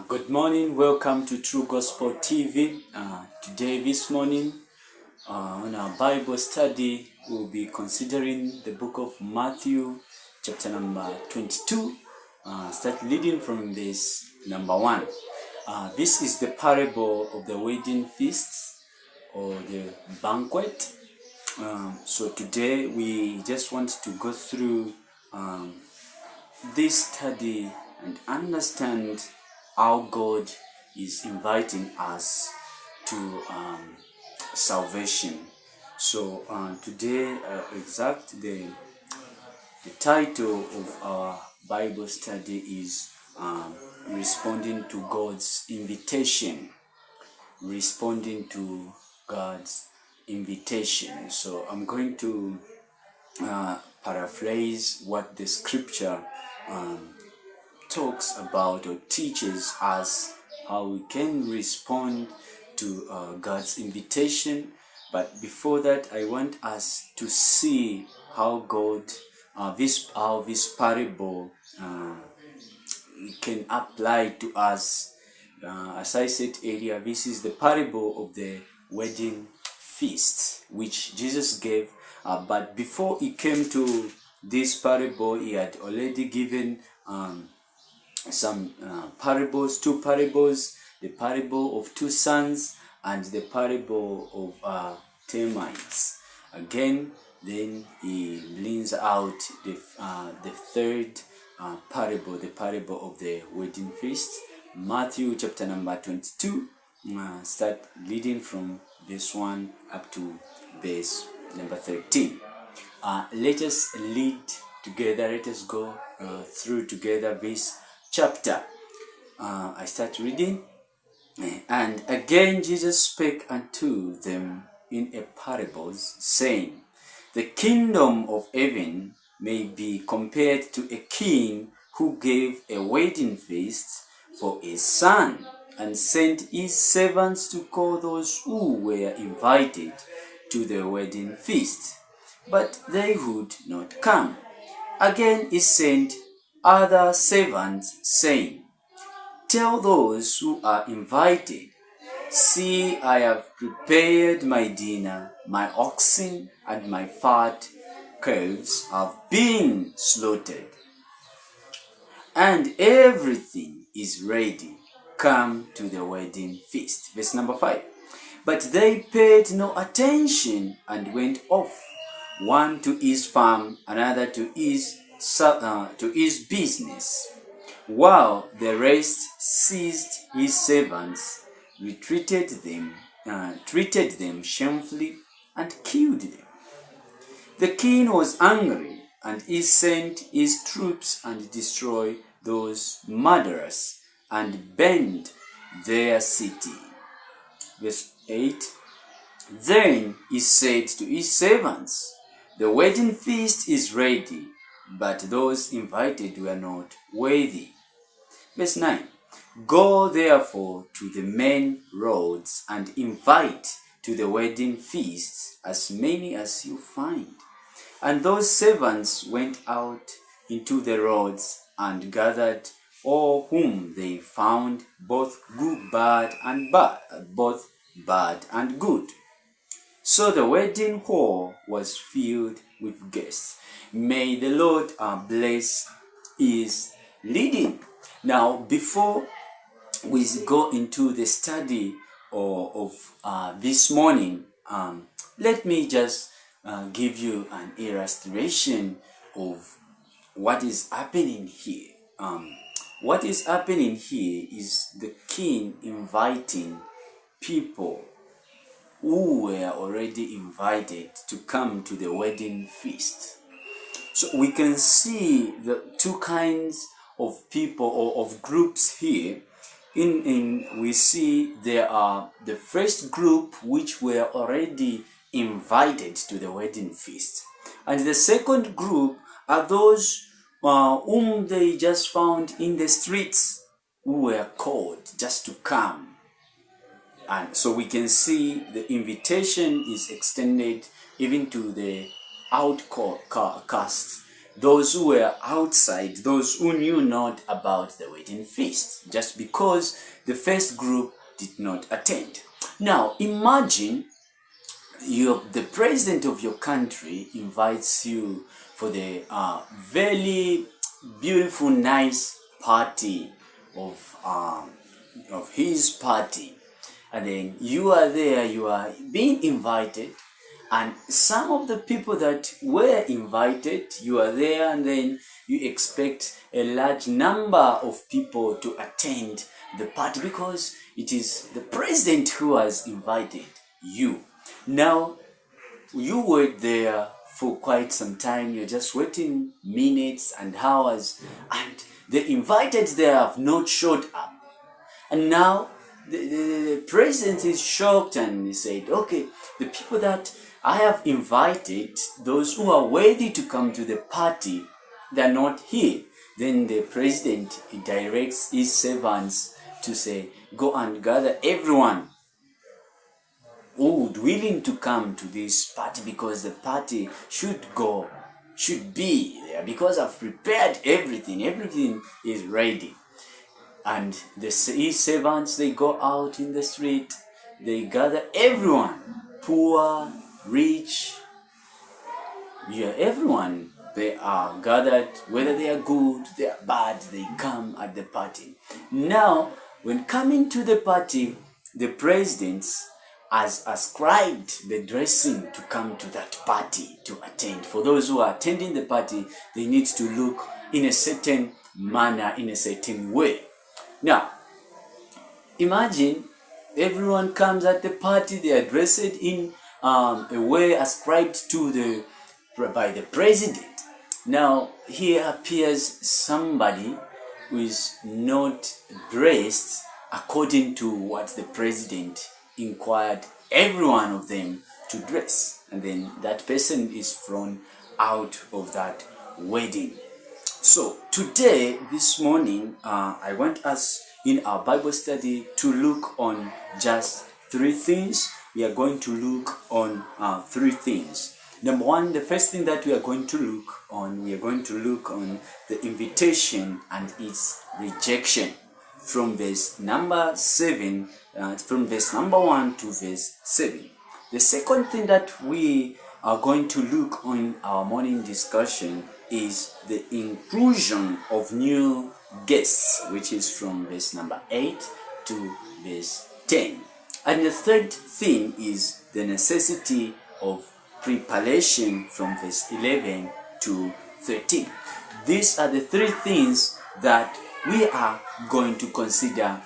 Good morning, welcome to True Gospel TV. This morning, on our Bible study, we'll be considering the book of Matthew, chapter number 22. Start reading from this number 1. This is the parable of the wedding feast or the banquet. So today we just want to go through this study and understand how God is inviting us to salvation. So today, the title of our Bible study is responding to God's invitation. Responding to God's invitation. So I'm going to paraphrase what the scripture talks about or teaches us how we can respond to God's invitation. But before that, I want us to see how this parable can apply to us. As I said earlier, this is the parable of the wedding feast which Jesus gave. But before he came to this parable, he had already given some parables, two parables, the parable of two sons and the parable of termites. Again, then he brings out the third parable, the parable of the wedding feast. Matthew chapter number 22, start reading from verse 1 up to verse number 13. Let us read together, let us go through together this chapter. I start reading. And again Jesus spake unto them in a parables, saying, The kingdom of heaven may be compared to a king who gave a wedding feast for his son, and sent his servants to call those who were invited to the wedding feast, but they would not come. Again he sent other servants, saying, Tell those who are invited, See, I have prepared my dinner, my oxen and my fat calves have been slaughtered, and everything is ready. Come to the wedding feast. Verse number 5. But they paid no attention and went off, one to his farm, another to his business, while the rest seized his servants, treated them shamefully, and killed them. The king was angry, and he sent his troops and destroyed those murderers, and burned their city. Verse 8. Then he said to his servants, The wedding feast is ready, but those invited were not worthy. Verse 9. Go therefore to the main roads and invite to the wedding feast as many as you find. And those servants went out into the roads and gathered all whom they found, both bad and good. So the wedding hall was filled with guests. May the Lord bless his leading. Now, before we go into the study of this morning, let me just give you an illustration of what is happening here. What is happening here is the king inviting people who were already invited to come to the wedding feast. So we can see the two kinds of people or of groups here. We see there are the first group which were already invited to the wedding feast, and the second group are those whom they just found in the streets, who were called just to come. And so we can see the invitation is extended even to the outcast, those who were outside, those who knew not about the wedding feast, just because the first group did not attend. Now, imagine the president of your country invites you for the very beautiful, nice party of his party, and then you are there, you are being invited, and some of the people that were invited, you are there, and then you expect a large number of people to attend the party because it is the president who has invited you. Now, you wait there for quite some time, you're just waiting minutes and hours, and the invited there have not showed up. And now the president is shocked and he said, okay, the people that I have invited, those who are worthy to come to the party, they're not here. Then the president directs his servants to say, go and gather everyone who would willing to come to this party, because the party should be there, because I've prepared everything is ready. And his servants, they go out in the street, they gather everyone, poor, rich, everyone. They are gathered, whether they are good, they are bad, they come at the party. Now, when coming to the party, the president has ascribed the dressing to come to that party to attend. For those who are attending the party, they need to look in a certain manner, in a certain way. Now, imagine everyone comes at the party, they are dressed in a way ascribed to by the president. Now, here appears somebody who is not dressed according to what the president inquired every one of them to dress, and then that person is thrown out of that wedding. So today, this morning, I want us in our Bible study to look on just three things. We are going to look on three things. Number one, the first thing that we are going to look on the invitation and its rejection, from verse number 7, from verse number 1 to verse 7. The second thing that we are going to look on our morning discussion is the inclusion of new guests, which is from verse number 8 to verse 10. And the third thing is the necessity of preparation, from verse 11 to 13. These are the three things that we are going to consider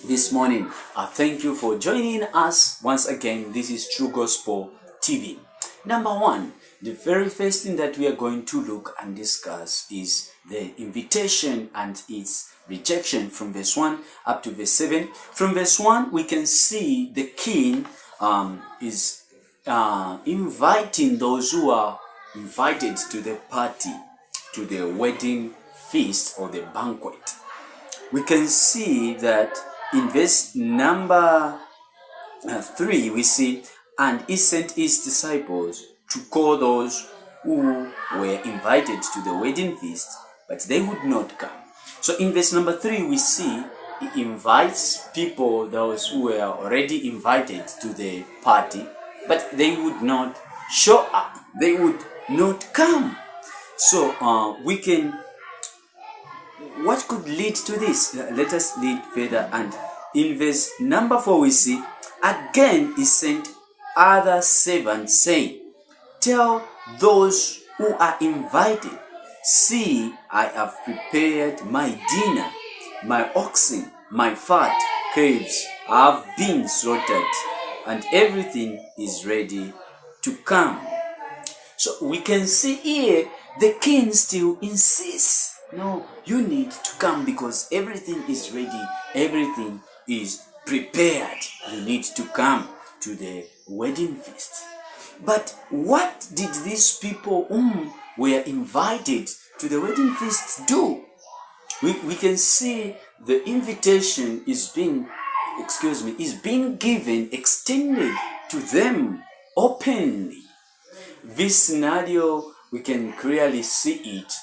this morning. Thank you for joining us once again. This is True Gospel TV. Number one, the very first thing that we are going to look and discuss is the invitation and its rejection, from verse 1 up to verse 7. From verse 1, we can see the king is inviting those who are invited to the party, to the wedding feast or the banquet. We can see that in verse number 3, we see, and he sent his disciples to call those who were invited to the wedding feast, but they would not come. So in verse number 3, we see he invites people, those who were already invited to the party, but they would not show up. They would not come. So what could lead to this? Let us lead further. And in verse number 4, we see, again he sent other servants, saying, tell those who are invited, see, I have prepared my dinner, my oxen, my fat calves have been slaughtered, and everything is ready to come. So we can see here the king still insists, no, you need to come because everything is ready, everything is prepared. You need to come to the wedding feast. But what did these people whom were invited to the wedding feast do? We can see the invitation is being given, extended to them openly. This scenario we can clearly see it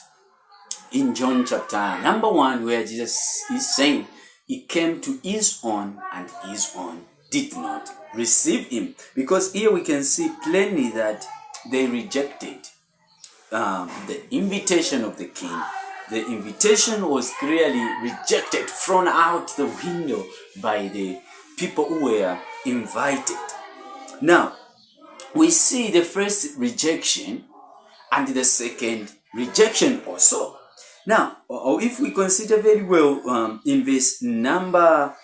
in John chapter number 1, where Jesus is saying he came to his own and his own did not receive him. Because here we can see plainly that they rejected the invitation of the king. The invitation was clearly rejected, thrown out the window by the people who were invited. Now, we see the first rejection and the second rejection also. Now, if we consider very well in verse number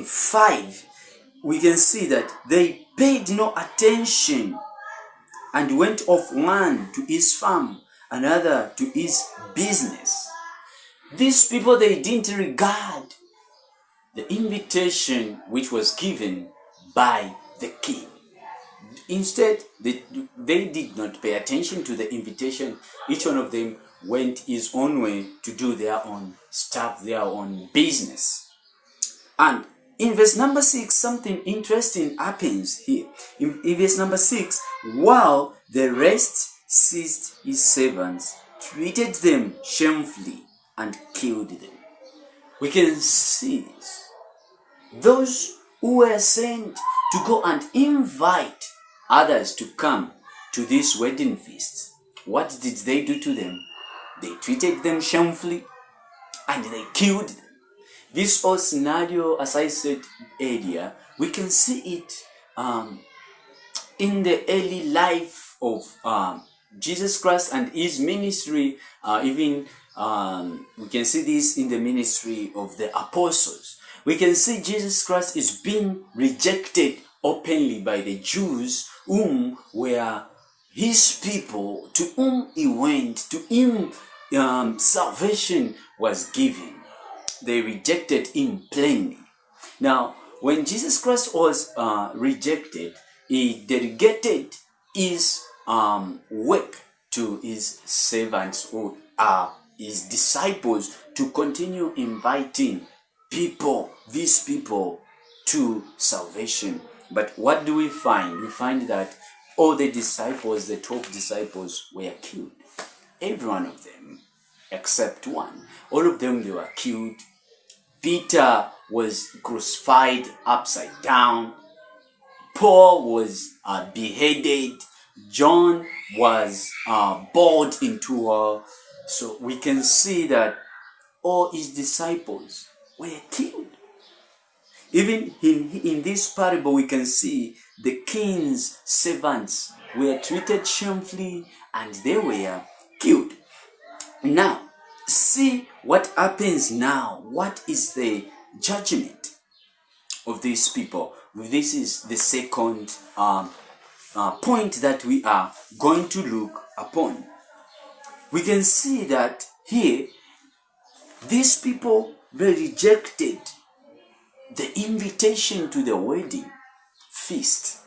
5, we can see that they paid no attention and went off, one to his farm, another to his business. These people, they didn't regard the invitation which was given by the king. Instead, they did not pay attention to the invitation. Each one of them went his own way to do their own stuff, their own business. And in verse number 6, something interesting happens here. In verse number 6, while the rest seized his servants, treated them shamefully, and killed them. We can see this. Those who were sent to go and invite others to come to this wedding feast, what did they do to them? They treated them shamefully and they killed them. This whole scenario, as I said earlier, we can see it in the early life of Jesus Christ and his ministry. Even we can see this in the ministry of the apostles. We can see Jesus Christ is being rejected openly by the Jews, whom were his people, to whom he went, to whom salvation was given. They rejected him plainly. Now, when Jesus Christ was rejected, he delegated his work to his servants, who are his disciples, to continue inviting people, these people, to salvation. But what do we find? We find that all the disciples, the 12 disciples, were killed. Every one of them, except one. All of them, they were killed. Peter was crucified upside down. Paul was beheaded. John was bored into a... So we can see that all his disciples were killed. Even in this parable, we can see the king's servants were treated shamefully and they were killed. Now, see what happens now. What is the judgment of these people? This is the second point that we are going to look upon. We can see that here, these people were rejected the invitation to the wedding feast.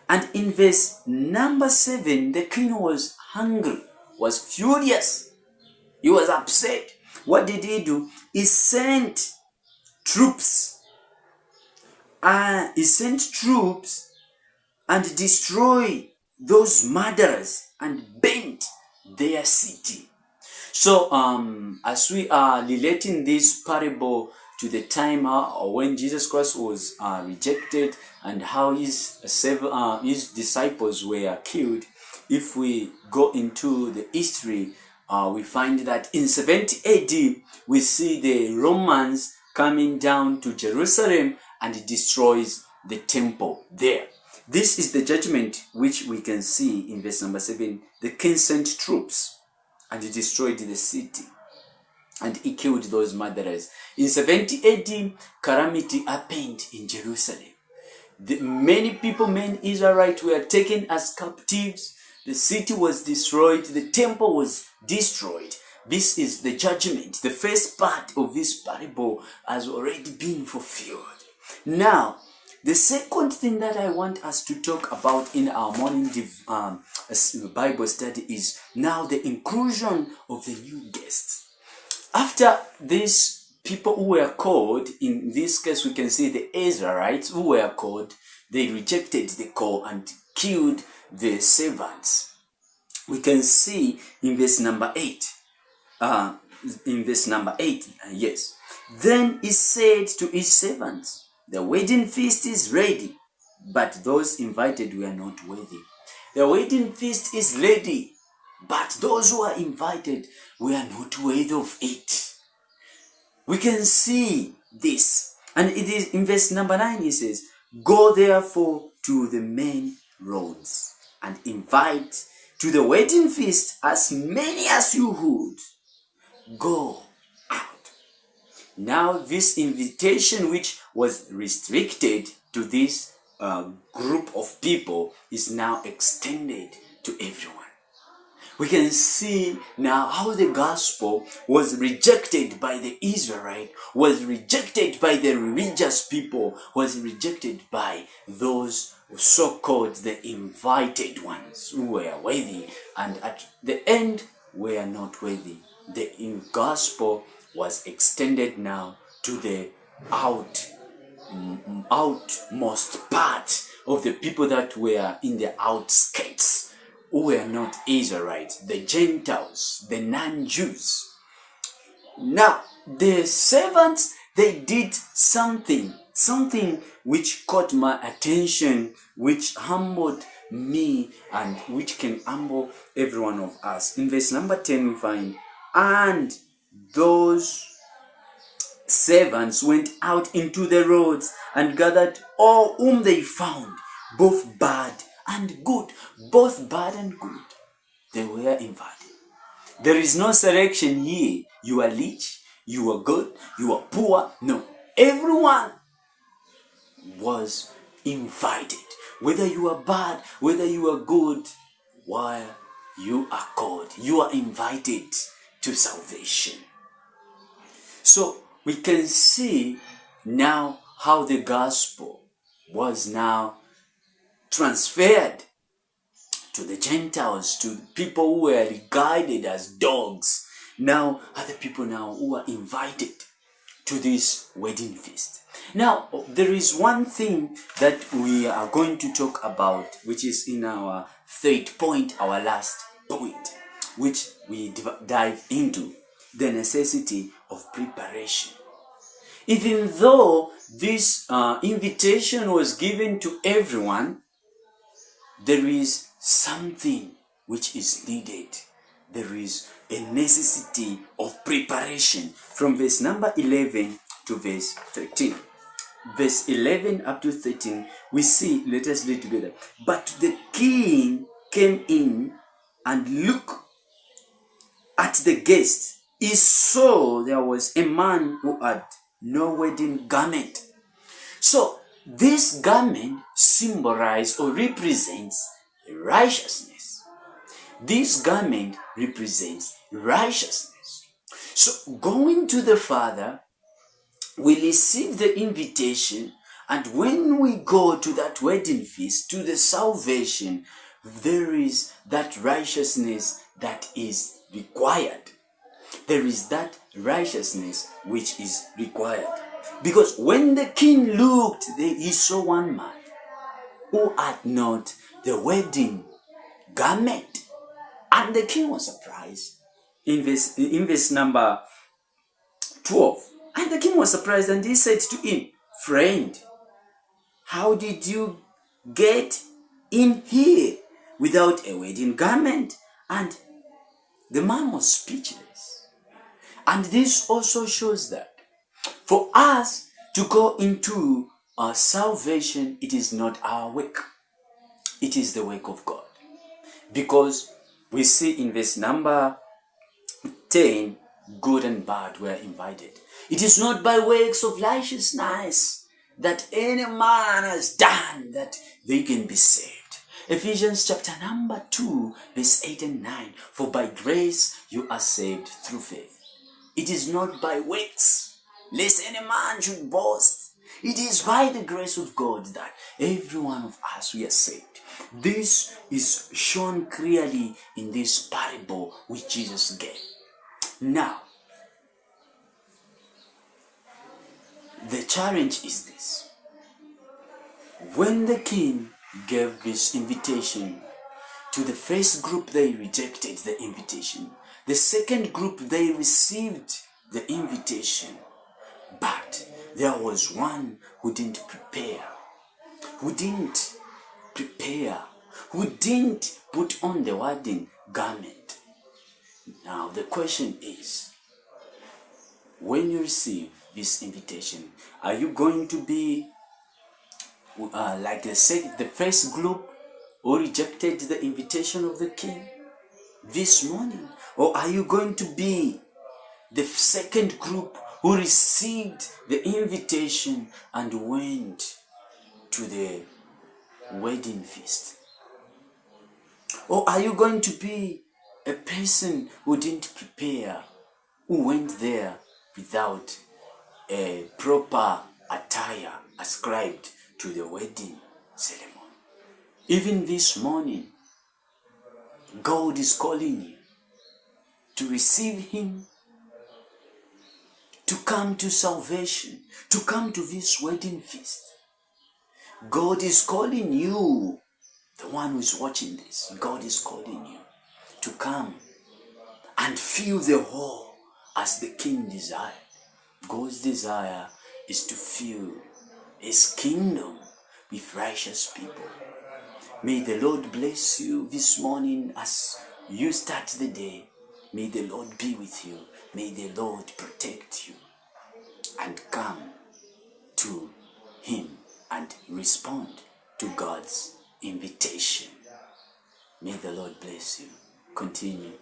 And in verse number 7, the king was hungry, was furious. He was upset. What did he do? He sent troops. He sent troops and destroyed those murderers and burnt their city. So, as we are relating this parable to the time when Jesus Christ was rejected and how his disciples were killed, if we go into the history, we find that in 70 AD, we see the Romans coming down to Jerusalem and destroys the temple there. This is the judgment which we can see in verse number 7. The king sent troops and he destroyed the city and he killed those murderers. In 70 AD, calamity happened in Jerusalem. Many people, many Israelites, were taken as captives. The city was destroyed. The temple was destroyed. This is the judgment. The first part of this parable has already been fulfilled. Now, the second thing that I want us to talk about in our morning Bible study is now the inclusion of the new guests. After these people who were called, in this case we can see the Israelites who were called, they rejected the call and killed the servants. we can see in verse number 8. Yes. Then he said to his servants, the wedding feast is ready, but those invited were not worthy. The wedding feast is ready, but those who are invited were not worthy of it. We can see this. And it is in verse number 9, he says, go therefore to the main roads and invite to the wedding feast as many as you would. Go out. Now this invitation, which was restricted to this group of people, is now extended to everyone. We can see now how the gospel was rejected by the Israelite, was rejected by the religious people, was rejected by those so-called the invited ones who were worthy, and at the end were not worthy. The gospel was extended now to the outmost part of the people that were in the outskirts, who were not Israelites, the Gentiles, the non-Jews. Now, the servants, they did something which caught my attention, which humbled me, and which can humble every one of us. In verse number 10 we find, and those servants went out into the roads and gathered all whom they found, both bad and good. Both bad and good. They were invited. There is no selection here. You are rich, you are good, you are poor. No. Everyone was invited. Whether you are bad, whether you are good, while you are called, you are invited to salvation. So we can see now how the gospel was now transferred to the Gentiles, to people who were regarded as dogs. Now, other people now who are invited to this wedding feast. Now, there is one thing that we are going to talk about, which is in our third point, our last point, which we dive into, the necessity of preparation. Even though this invitation was given to everyone, there is something which is needed. There is a necessity of preparation. From verse number 11 to verse 13. Verse 11 up to 13, we see, let us read together. But the king came in and looked at the guest. He saw there was a man who had no wedding garment. So, this garment symbolizes or represents righteousness. This garment represents righteousness. So, going to the Father, we receive the invitation, and when we go to that wedding feast, to the salvation, there is that righteousness that is required. There is that righteousness which is required. Because when the king looked, he saw one man who had not the wedding garment. And the king was surprised. In verse number 12. And the king was surprised, and he said to him, friend, how did you get in here without a wedding garment? And the man was speechless. And this also shows that for us to go into our salvation, it is not our work. It is the work of God. Because we see in verse number 10, good and bad were invited. It is not by works of righteousness that any man has done that they can be saved. Ephesians chapter number 2, verse 8 and 9. For by grace you are saved through faith. It is not by works, lest any man should boast. It is by the grace of God that every one of us we are saved. This is shown clearly in this parable which Jesus gave. Now, the challenge is this. When the king gave this invitation To the first group, they rejected the invitation. The second group, they received the invitation. But there was one who didn't prepare, who didn't put on the wedding garment. Now the question is, when you receive this invitation, are you going to be like the first group who rejected the invitation of the king this morning? Or are you going to be the second group who received the invitation and went to the wedding feast? Or are you going to be a person who didn't prepare, who went there without a proper attire ascribed to the wedding ceremony? Even this morning, God is calling you to receive Him, to come to salvation, to come to this wedding feast. God is calling you, the one who is watching this. God is calling you to come and fill the hall as the King desired. God's desire is to fill His kingdom with righteous people. May the Lord bless you this morning as you start the day. May the Lord be with you. May the Lord protect you. And come to Him and respond to God's invitation. May the Lord bless you. Continue